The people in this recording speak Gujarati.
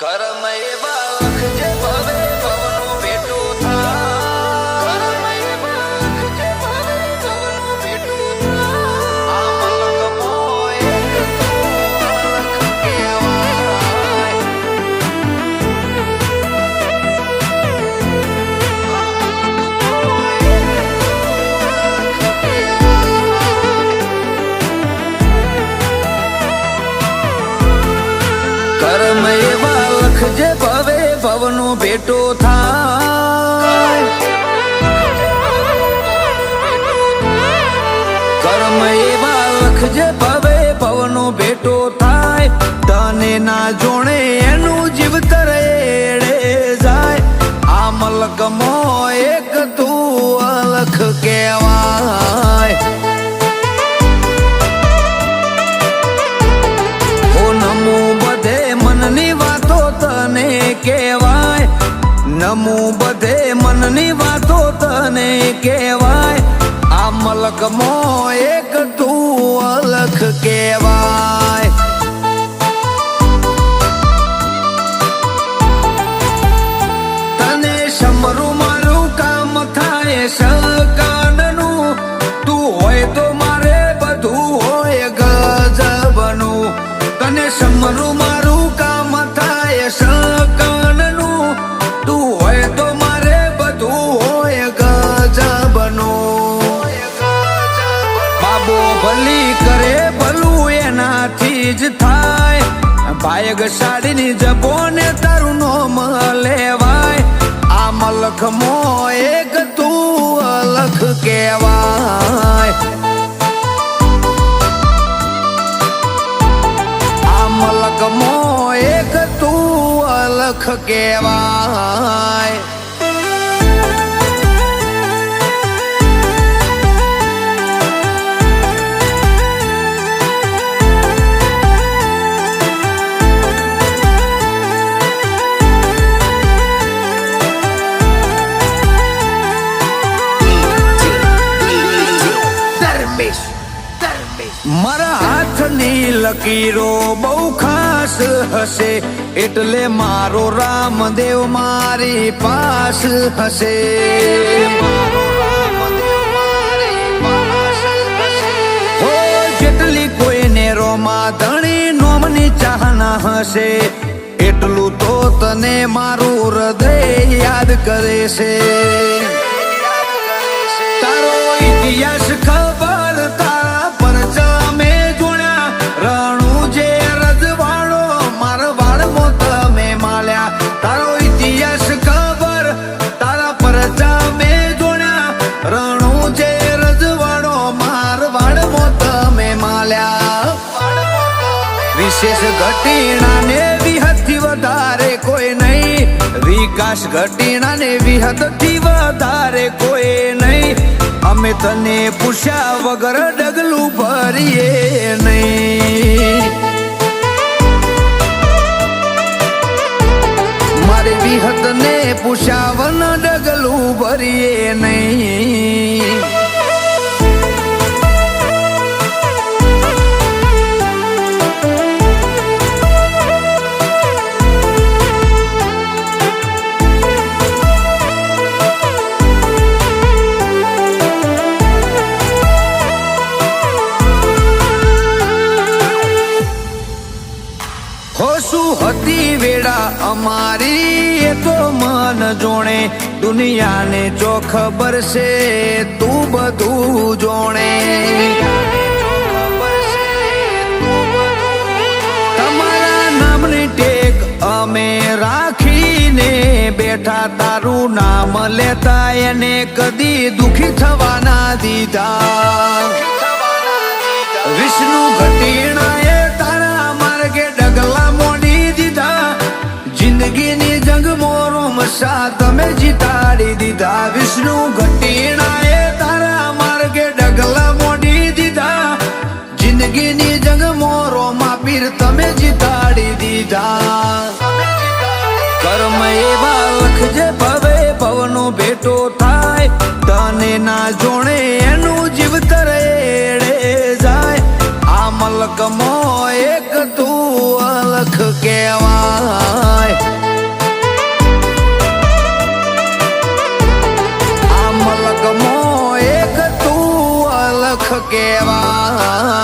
કર્મ એવા લખજે ભવે ભવનું ભેટું થાય. કર્મ એવા લખજે ભવે ભવનું ભેટું થાય. આ મલકમાં એક તું લખ કહેવાય. કર્મ એવા લખજે ભવે ભવનું ભેટું થાય. કર્મ એવા લખજે ભવે ભવનું ભેટું થાય. તને ના જોણે એનું જીવતર એડે જાય. આ મલકમાં એક તું અલખ કહેવાય. મનની વાતો તને કહેવાય. નમું બધે મનની વાતો તને કહેવાય. આ મલકમાં એક તું અલખ કહેવાય. તને સમરું મારું કામ થાય સકાનનું. તું હોય તો મારે બધું હોય ગજબનું. તને સમરું મારું કામ થાય સકાનનું. તું હોય તો મારે બધું હોય ગજબનું. બાબો ભલી કરે ભલું એનાથી જ થાય. ભાયગ સાડીની જબોને તારું નોમ લેવાય. આ મલકમાં એક તું અલખ કહેવાય. મલકમાં એક તું અલખ કહેવાય. મારા હાથની લકીરો બહુ ખાસ હશે. એટલે મારો રામદેવ મારી પાસ હશે. હો જેટલી કોઈને રોમા ધણી નોમની ચાહના હશે. એટલું તો તને મારું હૃદય યાદ કરે છે. તારો ઇતિહાસ ખબર તારા પર જમે જોડ્યા. રણું જે રજવાડો મારવાડમાં તમે માલ્યા. તારો ઇતિહાસ ખબર તારા પર જમે જોડ્યા. રણું જે રજવાડો મારવાડમાં તમે માલ્યા. વિશેષ ઘટીણાને વિહતથી વધારે કોઈ નહીં. વિકાસ ઘટીણાને વિહતથી વધારે કોઈ નહીં. અમે તને પૂછ્યા વગર ડગલું ભરીએ નહીં. મારી વિહતને પૂછ્યા વન ડગલું ભરીએ નહીં. હતી વેળા અમારી એ તો મન જોણે. દુનિયાને જો ખબર છે તું બધું જોણે. તમારા નામની ટેક અમે રાખીને બેઠા. તારું નામ લેતા એને કદી દુખી થવાના દીધા. વિષ્ણુ ઘટીણાએ તારા માર્ગે ડગલા મોડી દીધા. જિંદગીની જંગ મોરમસા તમે જીતાડી દીધા. વિષ્ણુ ઘટીણાએ તારા માર્ગે ડગલા મોડી દીધા. જિંદગીની જંગ મોરોમાં પીર તમે જીતાડી દીધા. કર્મ એવા લખજે ભવે ભવનું ભેટું થાય. તને ના જોણે એનું જીવતર એડે જાય. આ મલકમાં એક તું અલખ કહેવાય. દુઃખ કેવા